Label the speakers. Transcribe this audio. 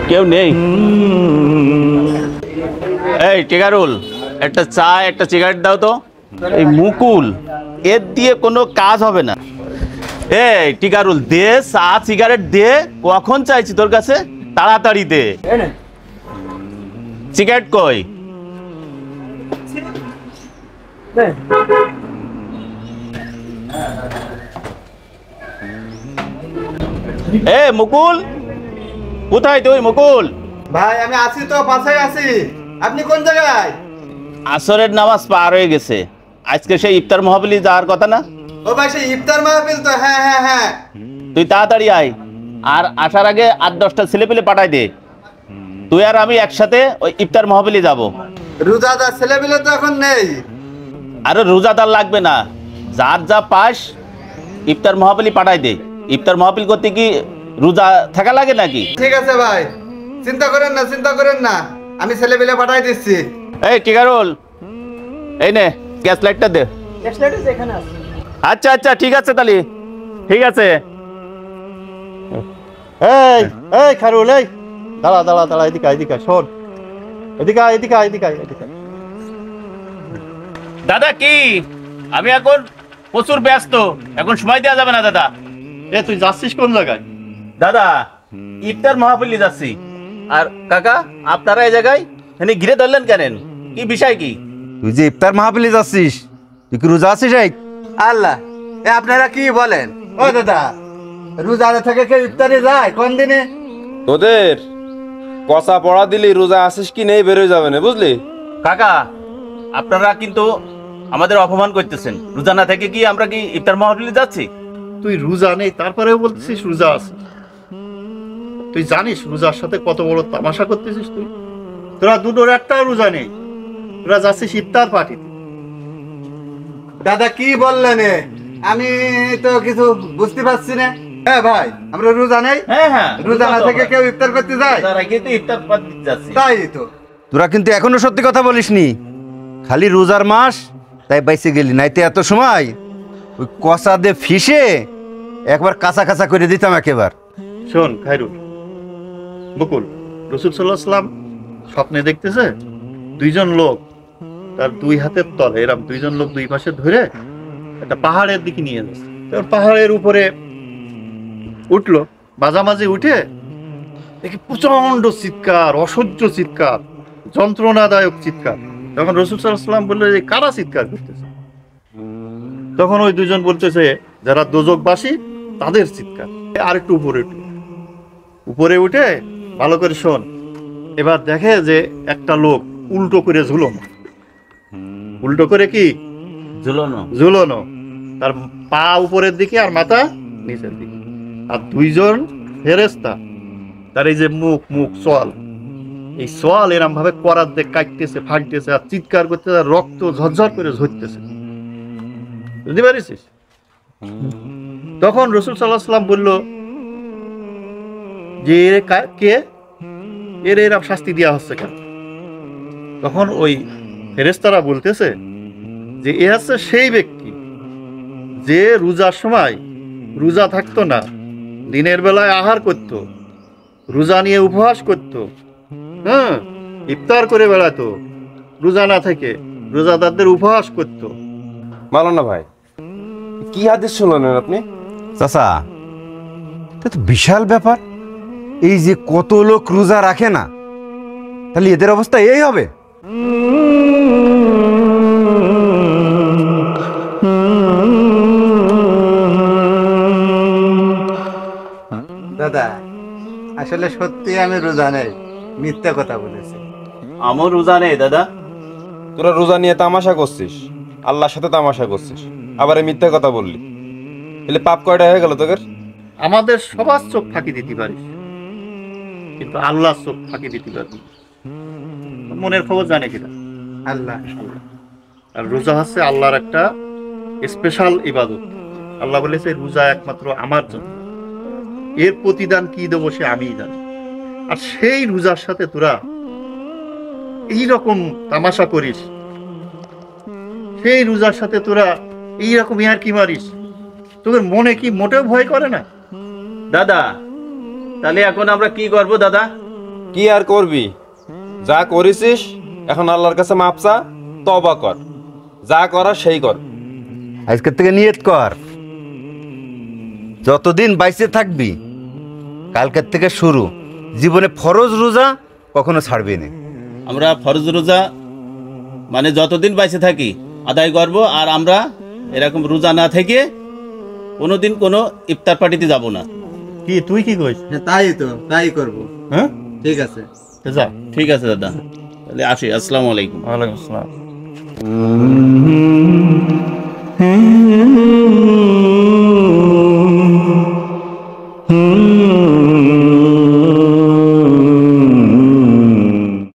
Speaker 1: কেউ নেই। এই টিকারুল, একটা চা একটা সিগারেট দাও তো। এই মুকুল, এর দিয়ে কোনো কাজ হবে না। এই টিকারুল, দে চা সিগারেট দে। কখন চাইছি তোর কাছে, তাড়াতাড়ি দে। সিগারেট কই? এ মুকুল, কোথায় তুই মুকুল?
Speaker 2: ভাই আমি আছি তো, পাশেই আছি। আপনি কোন জায়গায়?
Speaker 1: আসরের নামাজ পার হয়ে গেছে, আজকে সেই ইফতার মাহফিলে যাওয়ার কথা না?
Speaker 2: ও ভাই সেই ইফতার মাহফিল তো, হ্যাঁ হ্যাঁ হ্যাঁ।
Speaker 1: তুই তাড়াতাড়ি আয়, আর আসার আগে 8-10টা ছেলে পেলে পাঠাই দে। তুই আর আমি একসাথে ওই ইফতার মাহফিলে যাব।
Speaker 2: রোজাদার ছেলেপিলে তো এখন নেই।
Speaker 1: আরে রোজাদার লাগবে না, যার যা পাস ইফতার মাহফিলে পাঠাই দে। ইফতার মাহফিল করতে কি রোজা থাকা লাগে নাকি?
Speaker 2: ঠিক আছে ভাই, চিন্তা করেন না, চিন্তা করেন না, আমি ছেলেপিলে পাঠাই দিচ্ছি।
Speaker 1: এই টিকারুল, এই নে গ্যাস লাইটটা দে। আচ্ছা আচ্ছা ঠিক আছে তাহলে, ঠিক আছে।
Speaker 2: এই এই খারুল, এই দাঁড়া দাঁড়া দাঁড়া, এদিকে এদিকে শোন, এদিকে এদিকে এদিকে এদিকে।
Speaker 1: দাদা কি, আমি এখন প্রচুর ব্যস্ত, এখন সময় দেওয়া যাবে না দাদা।
Speaker 2: এ তুই যাচ্ছিস কোন জায়গায়?
Speaker 1: দাদা ইফতার মাহফিলে যাচ্ছি। আর কাকা, আপনারা এই জায়গায় এনে ঘিরে ধরলেন কেন? কি বিষয় কি?
Speaker 3: তুই যে ইফতার মাহফিলে যাচ্ছিস, তুই কি রোজা আছিস?
Speaker 2: আল্লাহ, এ আপনারা কি বলেন? ও দাদা, রোজা থেকে কেউ ইফতারে যায় কোন দিনে?
Speaker 4: তোদের কষা পড়া দিলি রোজা আসিস কি নেই বেরোয় যাবে না, বুঝলি?
Speaker 1: কাকা, আপনারা কিন্তু আমাদের অপমান করতেছেন। রোজা না থেকে কি আমরা কি ইফতার মাহফিলে যাচ্ছি?
Speaker 5: তুই রোজা নেই তারপরেও বলতেছিস রোজা আছে। তুই জানিস রোজার সাথে কত বড় তামাশা করতেছিস তুই? তোরা দুটোর একটাও রোজা নেই, তোরা যাচ্ছিস ইফতার পার্টিতে।
Speaker 2: দাদা কি বললেন? আমি তো কিছু বুঝতে পারছি না। হ্যাঁ ভাই, আমরা রোজা নেই।
Speaker 1: হ্যাঁ হ্যাঁ,
Speaker 2: রোজা না থেকে কেউ ইফতার করতে যায়?
Speaker 1: রোজা রেখে তো ইফতার পার্টি যাচ্ছি।
Speaker 2: তাই তো।
Speaker 3: তোরা কিন্তু এখনো সত্যি কথা বলিসনি, খালি রোজার মাস তাই বাইসে গেলি, নাইতে এত সময় ওই কষা দিয়ে ফিসে একবার কাঁচা কাঁচা করে দিতাম একেবার।
Speaker 5: শোন খায়রুল, বকুল, রসুল সাল্লাল্লাহু আলাইহি ওয়াসাল্লাম স্বপ্নে দেখতেছে দুইজন লোক তার দুই হাতের তলে, এরকম দুইজন লোক দুই পাশে ধরে একটা পাহাড়ের দিকে নিয়ে যাচ্ছে। পাহাড়ের উপরে উঠলো, মাঝামাঝি উঠে দেখি প্রচন্ড চিৎকার, অসহ্য চিৎকার, যন্ত্রণাদায়ক চিৎকার। তখন রসুল সাল্লাল্লাহু আলাইহি ওয়াসাল্লাম বললো যে কারা চিৎকার করতেছে? তখন ওই দুজন বলতেছে যারা দোজখবাসী তাদের চিৎকার। আর একটু উপরে উঠে ভালো করে শোন, এবার দেখে যে একটা লোক উল্টো করে ঝুলনো। উল্টো করে কি ঝুলনো, তার পা উপরের দিকে আর মাথা নিচের দিকে। আর দুইজন ফেরেশতা, তার এই যে মুখ সোয়াল, এই সোয়াল এরম ভাবে করার দিয়ে কাটতেছে, ফাটতেছে আর চিৎকার করতেছে, রক্ত ঝরঝর করে ঝরতেছে। বুঝতে পারিস? তখন রসুল সাল্লাল্লাহু আলাইহি ওয়াসাল্লাম বলল যে কে এর এরকম শাস্তি দেওয়া হচ্ছে কেন? তখন ওই ফেরেশতারা বলতেছে যে এ হচ্ছে সেই ব্যক্তি যে রোজার সময় রোজা থাকতো না, দিনের বেলায় আহার করত, রোজা নিয়ে উপহাস করত, হ্যাঁ, ইফতার করে বেড়াতো, রোজা না থেকে রোজাদারদের উপহাস করত।
Speaker 4: মালো না ভাই, কি হাদিস শুনলেন আপনি?
Speaker 3: চাচা, এটা তো বিশাল ব্যাপার। এই যে কত লোক রোজা রাখে না, তাহলে এদের অবস্থা এই হবে?
Speaker 2: দাদা আসলে সত্যি আমি রোজা নেই, মিথ্যা কথা বলেছি।
Speaker 1: আমার রোজা নেই দাদা।
Speaker 4: তোরা রোজা নিয়ে তামাশা করছিস, আল্লাহর সাথে তামাশা করছিস, আবার এই মিথ্যা কথা বললি, এলে পাপ কয়টা হয়ে গেল তোদের?
Speaker 5: আমাদের সবার চোখ ফাঁকি দিতে পারিস, কিন্তু আল্লাহর চোখ ফাঁকি দিতে পারবি। মনের খবর জানে কিনা?
Speaker 2: আল্লাহ।
Speaker 5: আর রোজা হচ্ছে আল্লাহর একটা স্পেশাল ইবাদত। আল্লাহ বলেছে রোজা একমাত্র আমার জন্য, এর প্রতিদান কি দেবো সে আমিই জানি। আর সেই রোজার সাথে তোরা এইরকম তামাশা করিস, সেই রোজার সাথে তোরা এইরকম ইয়ার কি মারিস, তোদের মনে কি মোটেও ভয় করে না?
Speaker 1: দাদা তাহলে এখন আমরা কি করব দাদা?
Speaker 4: কি আর করবি, যা করেছিস এখন আল্লাহর কাছে মাপ চা, তওবা কর, যা করার সেই কর।
Speaker 3: আজকের থেকে নিয়ত কর, যতদিন বাইসে থাকবি কালকের থেকে শুরু, জীবনে ফরজ রোজা কখনো ছাড়বি না।
Speaker 1: আমরা ফরজ রোজা মানে যতদিন বাইসে থাকি আদায় করব, আর আমরা এরকম রোজা না থেকে কোনোদিন কোনো ইফতার পার্টিতে যাব না।
Speaker 5: কি তুই কি কইস?
Speaker 2: হ্যাঁ তাই করবো।
Speaker 5: হ্যাঁ
Speaker 2: ঠিক আছে।
Speaker 5: তো যা।
Speaker 1: ঠিক আছে দাদা, তাহলে আসি। আসসালামু আলাইকুম।
Speaker 5: ওয়ালাইকুম আসসালাম।
Speaker 6: Hmm